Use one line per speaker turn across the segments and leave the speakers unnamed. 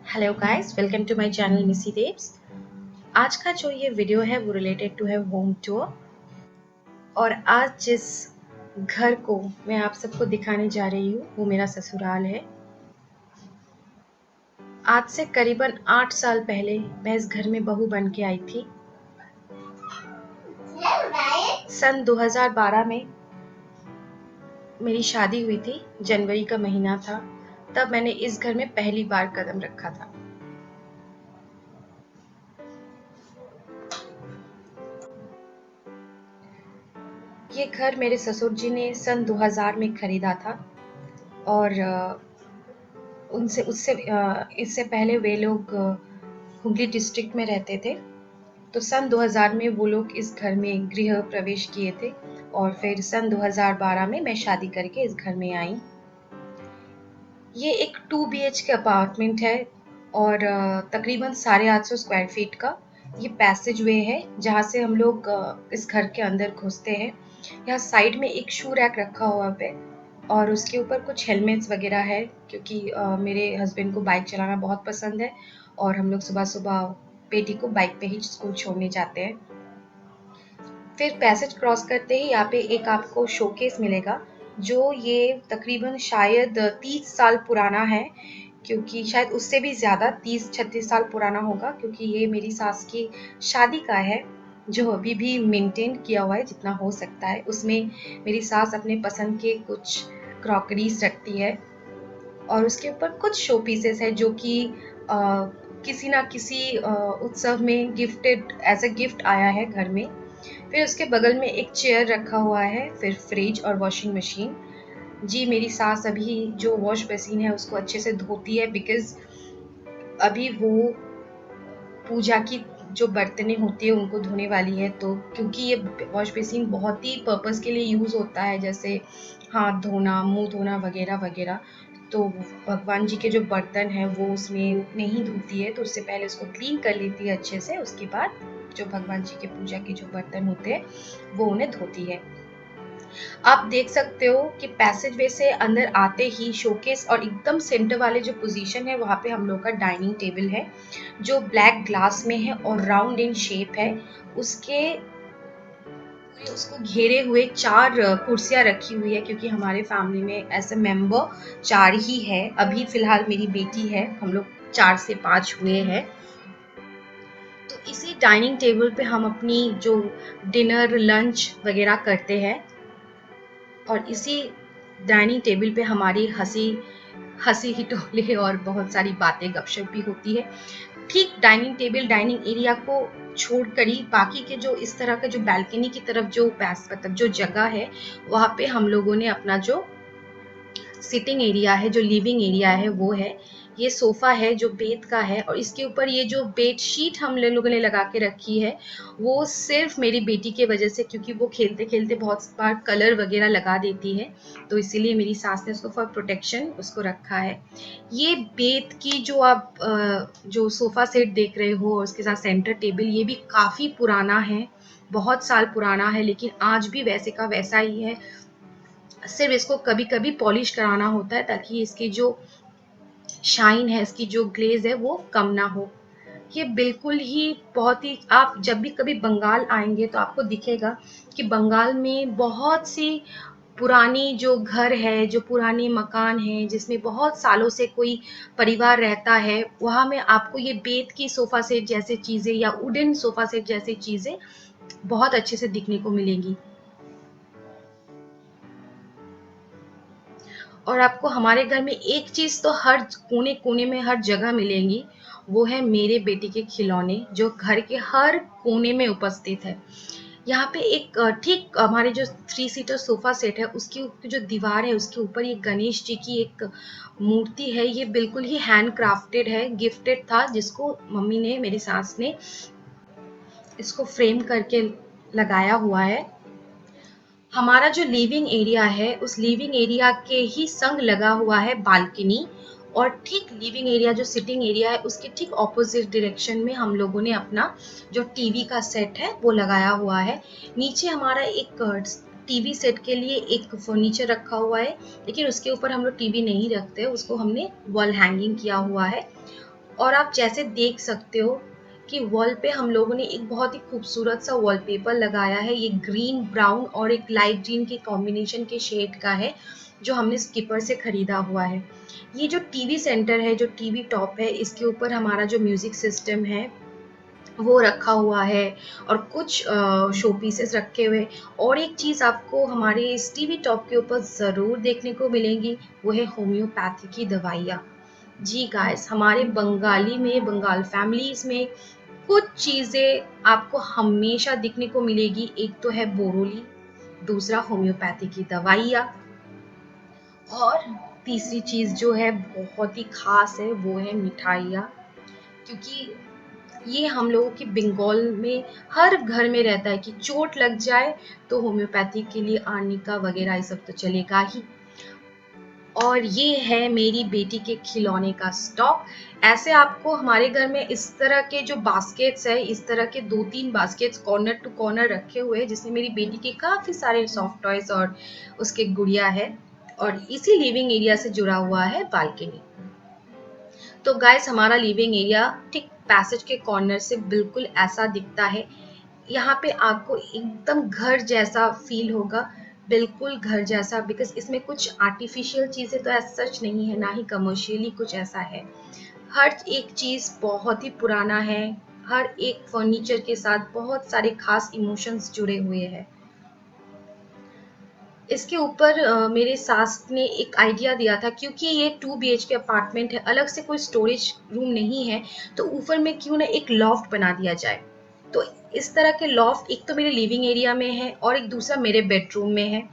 Hello guys, welcome to my channel मिसी देव्स। आज का जो ये वीडियो है वो रिलेटेड टू है होम टूर। और आज जिस घर को मैं आप सबको दिखाने जा रही हूँ वो मेरा ससुराल है। आज से करीबन 8 साल पहले मैं इस घर में बहू बन के आई थी। सन 2012 में मेरी शादी हुई थी। जनवरी का महीना था, तब मैंने इस घर में पहली बार कदम रखा था। ये घर मेरे ससुर जी ने सन 2000 में खरीदा था। और उनसे उससे इससे पहले वे लोग हुगली डिस्ट्रिक्ट में रहते थे। तो सन 2000 में वो लोग इस घर में गृह प्रवेश किए थे और फिर सन 2012 में मैं शादी करके इस घर में आई। ये एक 2 BHK अपार्टमेंट है और तकरीबन 850 स्क्वायर फीट का ये पैसेज वे है जहाँ से हम लोग इस घर के अंदर घुसते हैं। यहाँ साइड में एक शू रैक रखा हुआ पे और उसके ऊपर कुछ हेलमेट्स वगैरह है, क्योंकि मेरे हस्बैंड को बाइक चलाना बहुत पसंद है और हम लोग सुबह सुबह बेटी को बाइक पे ही स्कूल छोड़ने जाते हैं। फिर पैसेज क्रॉस करते ही यहाँ पे एक आपको शोकेस मिलेगा, जो ये तकरीबन शायद 30 साल पुराना है, क्योंकि शायद उससे भी ज़्यादा 30-36 साल पुराना होगा, क्योंकि ये मेरी सास की शादी का है जो अभी भी मेंटेन किया हुआ है जितना हो सकता है। उसमें मेरी सास अपने पसंद के कुछ क्रॉकरीज रखती है और उसके ऊपर कुछ शो पीसेस है जो कि किसी ना किसी उत्सव में गिफ्टेड एज अ गिफ्ट आया है घर में। फिर उसके बगल में एक चेयर रखा हुआ है, फिर फ्रिज और वॉशिंग मशीन। जी, मेरी सास अभी जो वॉश बेसिन है उसको अच्छे से धोती है, बिकॉज अभी वो पूजा की जो बर्तनें होती है उनको धोने वाली है। तो क्योंकि ये वॉश बेसिन बहुत ही पर्पस के लिए यूज होता है, जैसे हाथ धोना, मुंह धोना वगैरह वगैरह, तो भगवान जी के जो बर्तन है वो उसमें नहीं धोती है, तो उससे पहले उसको क्लीन कर लेती है अच्छे से। उसके बाद जो भगवान जी के पूजा के जो बर्तन होते हैं वो उन्हें धोती है। आप देख सकते हो कि पैसेज वे से अंदर आते ही शोकेस और एकदम सेंटर वाले जो पोजीशन है वहाँ पे हम लोग का डाइनिंग टेबल है, जो ब्लैक ग्लास में है और राउंड इन शेप है। उसके उसको घेरे हुए 4 कुर्सियाँ रखी हुई है, क्योंकि हमारे फैमिली में ऐसे मेंबर 4 ही है। अभी फिलहाल मेरी बेटी है, हम लोग 4 से 5 हुए हैं। तो इसी डाइनिंग टेबल पे हम अपनी जो डिनर लंच वगैरह करते हैं और इसी डाइनिंग टेबल पे हमारी हंसी हंसी हिटोले और बहुत सारी बातें गपशप भी होती है। ठीक डाइनिंग टेबल डाइनिंग एरिया को छोड़कर ही बाकी के जो इस तरह का जो बैल्कनी की तरफ जो मतलब जो जगह है वहाँ पे हम लोगों ने अपना जो सिटिंग एरिया है, जो लिविंग एरिया है वो है। ये सोफा है जो बेत का है और इसके ऊपर ये जो बेड शीट हम लोगों ने लगा के रखी है वो सिर्फ मेरी बेटी के वजह से, क्योंकि वो खेलते खेलते बहुत बार कलर वगैरह लगा देती है, तो इसीलिए मेरी सास ने उसको फॉर प्रोटेक्शन उसको रखा है। ये बेत की जो आप जो सोफा सेट देख रहे हो और उसके साथ सेंटर टेबल, ये भी काफ़ी पुराना है, बहुत साल पुराना है, लेकिन आज भी वैसे का वैसा ही है। सिर्फ इसको कभी कभी पॉलिश कराना होता है ताकि इसकी जो शाइन है, इसकी जो ग्लेज है वो कम ना हो। ये बिल्कुल ही बहुत ही, आप जब भी कभी बंगाल आएंगे तो आपको दिखेगा कि बंगाल में बहुत सी पुरानी जो घर है, जो पुराने मकान है जिसमें बहुत सालों से कोई परिवार रहता है, वहाँ में आपको ये बेत की सोफा सेट जैसे चीज़ें या वुडन सोफा सेट जैसी चीज़ें बहुत अच्छे से दिखने को मिलेंगी। और आपको हमारे घर में एक चीज़ तो हर कोने कोने में हर जगह मिलेंगी, वो है मेरे बेटे के खिलौने, जो घर के हर कोने में उपस्थित है। यहाँ पे एक ठीक हमारे जो 3 सीटर सोफा सेट है उसकी जो दीवार है उसके ऊपर ये गणेश जी की एक मूर्ति है। ये बिल्कुल ही हैंड क्राफ्टेड है, गिफ्टेड था, जिसको मम्मी ने, मेरी सास ने इसको फ्रेम करके लगाया हुआ है। हमारा जो लिविंग एरिया है उस लिविंग एरिया के ही संग लगा हुआ है बालकनी, और ठीक लिविंग एरिया जो सिटिंग एरिया है उसके ठीक ऑपोजिट डायरेक्शन में हम लोगों ने अपना जो टीवी का सेट है वो लगाया हुआ है। नीचे हमारा एक टीवी सेट के लिए एक फर्नीचर रखा हुआ है, लेकिन उसके ऊपर हम लोग टीवी नहीं रखते, उसको हमने वॉल हैंगिंग किया हुआ है। और आप जैसे देख सकते हो कि वॉल पे हम लोगों ने एक बहुत ही खूबसूरत सा वॉलपेपर लगाया है। ये ग्रीन ब्राउन और एक लाइट ग्रीन के कॉम्बिनेशन के शेड का है, जो हमने स्किपर से खरीदा हुआ है। ये जो टीवी सेंटर है, जो टीवी टॉप है, इसके ऊपर हमारा जो म्यूजिक सिस्टम है वो रखा हुआ है, और कुछ शो पीसेस रखे हुए। और एक चीज़ आपको हमारे इस टीवी टॉप के ऊपर ज़रूर देखने को मिलेंगी, वो है होम्योपैथी की दवाइयाँ। जी गाइस, हमारे बंगाली में, बंगाल फैमिलीज में कुछ चीज़ें आपको हमेशा दिखने को मिलेगी। एक तो है बोरोली, दूसरा होम्योपैथी की दवाइयाँ, और तीसरी चीज़ जो है बहुत ही खास है वो है मिठाइयाँ। क्योंकि ये हम लोगों की बंगाल में हर घर में रहता है कि चोट लग जाए तो होम्योपैथी के लिए आर्निका वगैरह ये सब तो चलेगा ही। और ये है मेरी बेटी के खिलौने का स्टॉक। ऐसे आपको हमारे घर में इस तरह के जो बास्केट्स है, इस तरह के 2-3 बास्केट्स कॉर्नर टू कॉर्नर रखे हुए हैं, जिसमें मेरी बेटी के काफी सारे सॉफ्ट टॉयज और उसके गुड़िया है। और इसी लिविंग एरिया से जुड़ा हुआ है बालकनी। तो गाइस, हमारा लिविंग एरिया ठीक पैसेज के कॉर्नर से बिल्कुल ऐसा दिखता है। यहाँ पे आपको एकदम घर जैसा फील होगा, बिल्कुल घर जैसा, बिकॉज इसमें कुछ आर्टिफिशियल चीज़ें तो ऐसा सच नहीं है, ना ही कमर्शियली कुछ ऐसा है। हर एक चीज़ बहुत ही पुराना है, हर एक फर्नीचर के साथ बहुत सारे खास इमोशंस जुड़े हुए हैं। इसके ऊपर मेरे सास ने एक आइडिया दिया था, क्योंकि ये 2 BHK अपार्टमेंट है, अलग से कोई स्टोरेज रूम नहीं है, तो ऊपर में क्यों ना एक लॉफ्ट बना दिया जाए। तो इस तरह के लॉफ्ट एक तो मेरे लिविंग एरिया में है और एक दूसरा मेरे बेडरूम में है।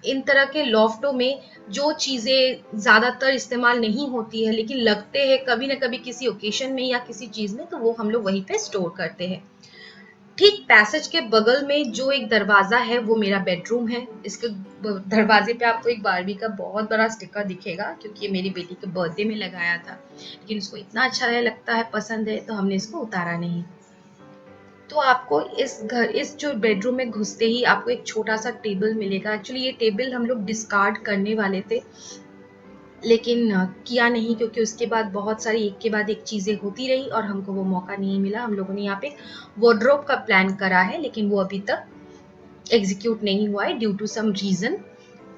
इन तरह के लॉफ्टों में जो चीज़ें ज़्यादातर इस्तेमाल नहीं होती है, लेकिन लगते हैं कभी ना कभी किसी ओकेशन में या किसी चीज़ में, तो वो हम लोग वहीं पे स्टोर करते हैं। ठीक पैसेज के बगल में जो एक दरवाजा है वो मेरा बेडरूम है। इसके दरवाजे पे आपको एक बारबी का बहुत बड़ा स्टिकर दिखेगा, क्योंकि ये मेरी बेटी के बर्थडे में लगाया था, लेकिन उसको इतना अच्छा लगता है, पसंद है, तो हमने इसको उतारा नहीं। तो आपको इस जो बेडरूम में घुसते ही आपको एक छोटा सा टेबल मिलेगा। एक्चुअली ये टेबल हम लोग डिस्कार्ड करने वाले थे, लेकिन किया नहीं, क्योंकि उसके बाद बहुत सारी एक के बाद एक चीज़ें होती रही और हमको वो मौका नहीं मिला। हम लोगों ने यहाँ पे वार्डरोब का प्लान करा है, लेकिन वो अभी तक एग्जीक्यूट नहीं हुआ है ड्यू टू सम रीज़न।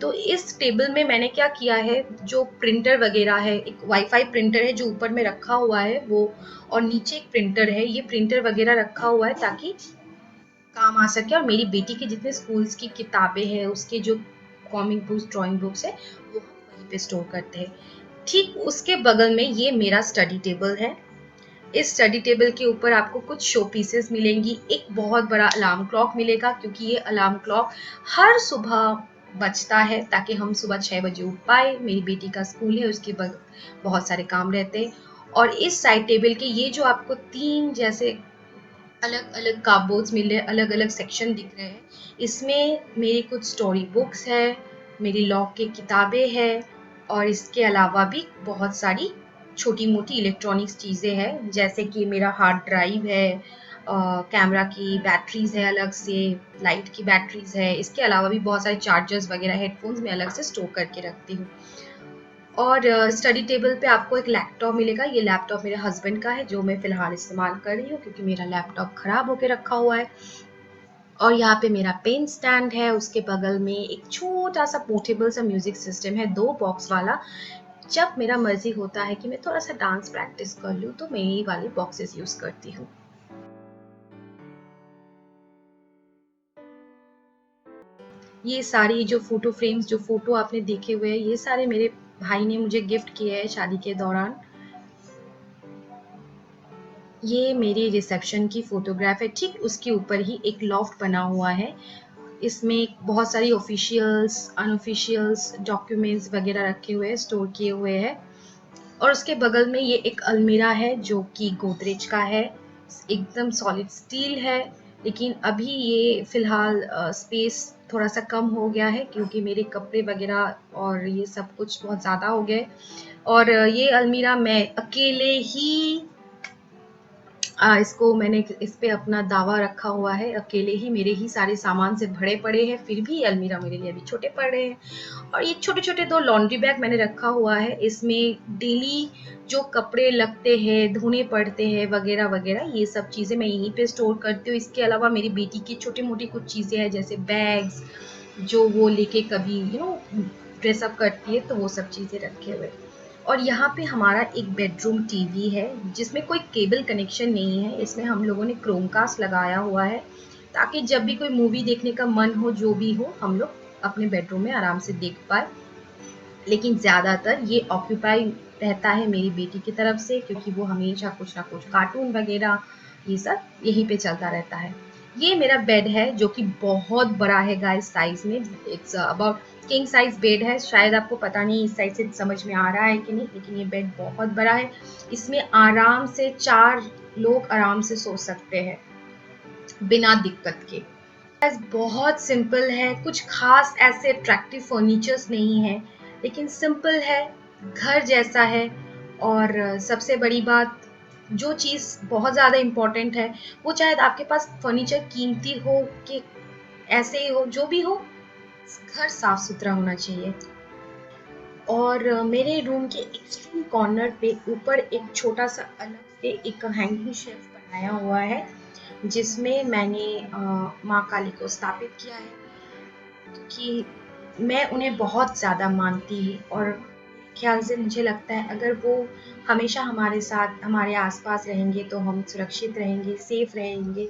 तो इस टेबल में मैंने क्या किया है, जो प्रिंटर वगैरह है, एक वाईफाई प्रिंटर है जो ऊपर में रखा हुआ है वो, और नीचे एक प्रिंटर है, ये प्रिंटर वगैरह रखा हुआ है ताकि काम आ सके। और मेरी बेटी के जितने स्कूल्स की किताबें हैं, उसके जो कॉमिक बुक्स, ड्राइंग बुक्स है, वो हम वहीं पे स्टोर करते हैं। ठीक उसके बगल में ये मेरा स्टडी टेबल है। इस स्टडी टेबल के ऊपर आपको कुछ शो पीसेस मिलेंगी। एक बहुत बड़ा अलार्म क्लॉक मिलेगा, क्योंकि ये अलार्म क्लॉक हर सुबह बजता है ताकि हम सुबह 6 बजे उठ पाए। मेरी बेटी का स्कूल है, उसके बहुत सारे काम रहते हैं। और इस साइड टेबल के ये जो आपको 3 जैसे अलग अलग कार्डबोर्ड्स मिल रहे हैं, अलग अलग सेक्शन दिख रहे हैं, इसमें मेरी कुछ स्टोरी बुक्स है, मेरी लॉ की किताबें हैं, और इसके अलावा भी बहुत सारी छोटी मोटी इलेक्ट्रॉनिक्स चीज़ें हैं, जैसे कि मेरा हार्ड ड्राइव है, कैमरा की बैटरीज है अलग से, लाइट की बैटरीज है, इसके अलावा भी बहुत सारे चार्जर्स वगैरह, हेडफोन्स में अलग से स्टोर करके रखती हूँ। और स्टडी टेबल पे आपको एक लैपटॉप मिलेगा। ये लैपटॉप मेरे हस्बैंड का है, जो मैं फ़िलहाल इस्तेमाल कर रही हूँ, क्योंकि मेरा लैपटॉप ख़राब होके रखा हुआ है। और यहाँ पे मेरा पेन स्टैंड है, उसके बगल में एक छोटा-सा पोर्टेबल सा म्यूज़िक सिस्टम है, 2 बॉक्स वाला। जब मेरा मर्ज़ी होता है कि मैं थोड़ा-सा डांस प्रैक्टिस कर लूँ, तो मैं ये वाले बॉक्सेस यूज़ करती हूँ। ये सारी जो फ़ोटो फ्रेम्स, जो फ़ोटो आपने देखे हुए हैं, ये सारे मेरे भाई ने मुझे गिफ्ट किए हैं शादी के दौरान। ये मेरी रिसेप्शन की फ़ोटोग्राफ है। ठीक उसके ऊपर ही एक लॉफ्ट बना हुआ है। इसमें बहुत सारी ऑफिशियल्स, अनऑफिशियल्स डॉक्यूमेंट्स वगैरह रखे हुए हैं, स्टोर किए हुए हैं। और उसके बगल में ये एक अलमीरा है जो कि गोदरेज का है, एकदम सॉलिड स्टील है। लेकिन अभी ये फ़िलहाल स्पेस थोड़ा सा कम हो गया है, क्योंकि मेरे कपड़े वगैरह और ये सब कुछ बहुत ज़्यादा हो गए। और ये अलमीरा मैं अकेले ही इसको मैंने इस पे अपना दावा रखा हुआ है, अकेले ही मेरे ही सारे सामान से भरे पड़े हैं, फिर भी अलमीरा मेरे लिए अभी छोटे पड़ रहे हैं। और ये छोटे-छोटे 2 लॉन्ड्री बैग मैंने रखा हुआ है, इसमें डेली जो कपड़े लगते हैं, धोने पड़ते हैं वगैरह-वगैरह, ये सब चीज़ें मैं यहीं पे स्टोर करती हूँ। इसके अलावा मेरी बेटी की छोटी-मोटी कुछ चीज़ें हैं, जैसे बैग्स, जो वो लेके कभी ड्रेस अप करती है, तो वो सब चीज़ें रखे हुए। और यहाँ पे हमारा एक बेडरूम टीवी है, जिसमें कोई केबल कनेक्शन नहीं है। इसमें हम लोगों ने क्रोमकास्ट लगाया हुआ है, ताकि जब भी कोई मूवी देखने का मन हो, जो भी हो, हम लोग अपने बेडरूम में आराम से देख पाए। लेकिन ज़्यादातर ये ऑक्यूपाई रहता है मेरी बेटी की तरफ से, क्योंकि वो हमेशा कुछ ना कुछ कार्टून वगैरह ये सब यहीं पे चलता रहता है। ये मेरा बेड है, जो कि बहुत बड़ा है गाइस साइज में। It's about king size bed है। शायद आपको पता नहीं इस साइज से समझ में आ रहा है कि नहीं, लेकिन ये बेड बहुत बड़ा है। इसमें आराम से 4 लोग आराम से सो सकते हैं बिना दिक्कत के। बस बहुत सिंपल है, कुछ खास ऐसे अट्रैक्टिव फर्नीचर्स नहीं है, लेकिन सिंपल है, घर जैसा है। और सबसे बड़ी बात, जो चीज़ बहुत ज़्यादा इम्पोर्टेंट है, वो चाहे आपके पास फर्नीचर कीमती हो कि ऐसे ही हो, जो भी हो, घर साफ सुथरा होना चाहिए। और मेरे रूम के एक्सट्रीम कॉर्नर पे ऊपर एक छोटा सा अलग से एक हैंगिंग शेल्फ बनाया हुआ है, जिसमें मैंने माँ काली को स्थापित किया है, कि मैं उन्हें बहुत ज़्यादा मानती हूँ। और ख्याल से मुझे लगता है, अगर वो हमेशा हमारे साथ, हमारे आसपास रहेंगे, तो हम सुरक्षित रहेंगे, सेफ रहेंगे।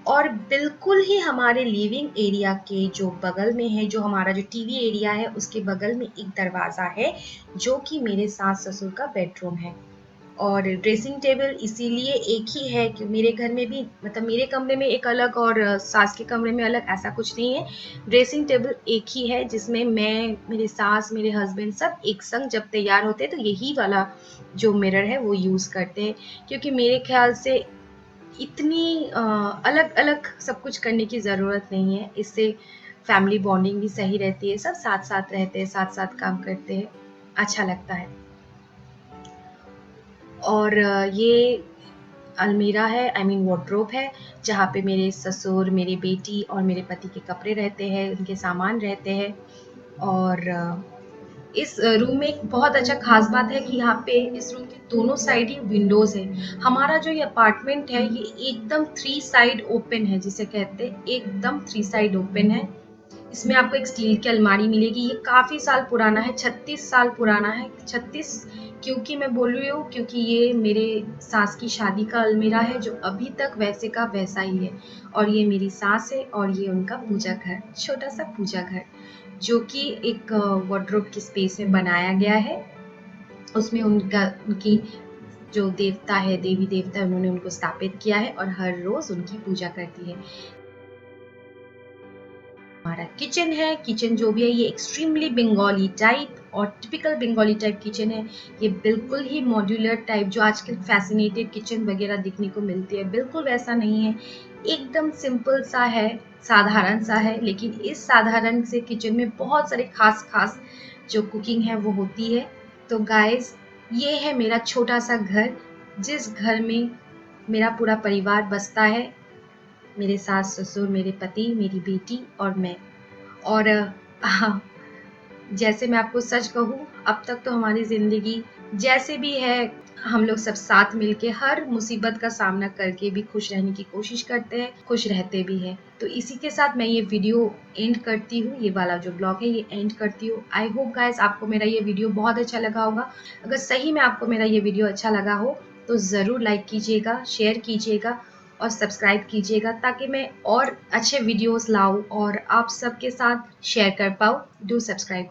और बिल्कुल ही हमारे लिविंग एरिया के जो बगल में है, जो हमारा जो टीवी एरिया है, उसके बगल में एक दरवाज़ा है, जो कि मेरे सास ससुर का बेडरूम है। और ड्रेसिंग टेबल इसीलिए एक ही है कि मेरे घर में भी, मतलब मेरे कमरे में एक अलग और सास के कमरे में अलग, ऐसा कुछ नहीं है। ड्रेसिंग टेबल एक ही है, जिसमें मैं, मेरे सास, मेरे हस्बैंड सब एक संग जब तैयार होते हैं, तो यही वाला जो मिरर है वो यूज़ करते हैं। क्योंकि मेरे ख्याल से इतनी अलग अलग सब कुछ करने की ज़रूरत नहीं है। इससे फैमिली बॉन्डिंग भी सही रहती है, सब साथ साथ रहते हैं, साथ साथ काम करते हैं, अच्छा लगता है। और ये अलमीरा है, आई मीन वार्डरोब है, जहाँ पे मेरे ससुर, मेरी बेटी और मेरे पति के कपड़े रहते हैं, उनके सामान रहते हैं। और इस रूम में एक बहुत अच्छा खास बात है कि यहाँ पे इस रूम के दोनों साइड ही विंडोज है। हमारा जो ये अपार्टमेंट है, ये एकदम 3 साइड ओपन है, जिसे कहते हैं एकदम 3 साइड ओपन है। इसमें आपको एक स्टील की अलमारी मिलेगी। ये काफ़ी साल पुराना है, 36 साल पुराना है। 36 क्योंकि मैं बोल रही हूँ, क्योंकि ये मेरे सास की शादी का अलमीरा है, जो अभी तक वैसे का वैसा ही है। और ये मेरी सास है, और ये उनका पूजा घर, छोटा सा पूजा घर, जो कि एक वार्डरोब की स्पेस में बनाया गया है। उसमें उनकी जो देवता है, देवी देवता, उन्होंने उनको स्थापित किया है, और हर रोज उनकी पूजा करती है। हमारा किचन है, किचन जो भी है, ये एक्सट्रीमली बंगाली टाइप और टिपिकल बंगाली टाइप किचन है। ये बिल्कुल ही मॉड्यूलर टाइप, जो आजकल फैसिनेटेड किचन वगैरह दिखने को मिलती है, बिल्कुल वैसा नहीं है। एकदम सिंपल सा है, साधारण सा है, लेकिन इस साधारण से किचन में बहुत सारे खास खास जो कुकिंग है वो होती है। तो गाइस, ये है मेरा छोटा सा घर, जिस घर में मेरा पूरा परिवार बसता है, मेरे सास ससुर, मेरे पति, मेरी बेटी और मैं। और हाँ, जैसे मैं आपको सच कहूँ, अब तक तो हमारी ज़िंदगी जैसे भी है, हम लोग सब साथ मिलके हर मुसीबत का सामना करके भी खुश रहने की कोशिश करते हैं, खुश रहते भी हैं। तो इसी के साथ मैं ये वीडियो एंड करती हूँ, ये वाला जो ब्लॉग है ये एंड करती हूँ। आई होप गाइस, आपको मेरा ये वीडियो बहुत अच्छा लगा होगा। अगर सही में आपको मेरा ये वीडियो अच्छा लगा हो, तो ज़रूर लाइक कीजिएगा, शेयर कीजिएगा और सब्सक्राइब कीजिएगा, ताकि मैं और अच्छे वीडियोस लाऊं और आप सबके साथ शेयर कर पाऊँ। Do subscribe.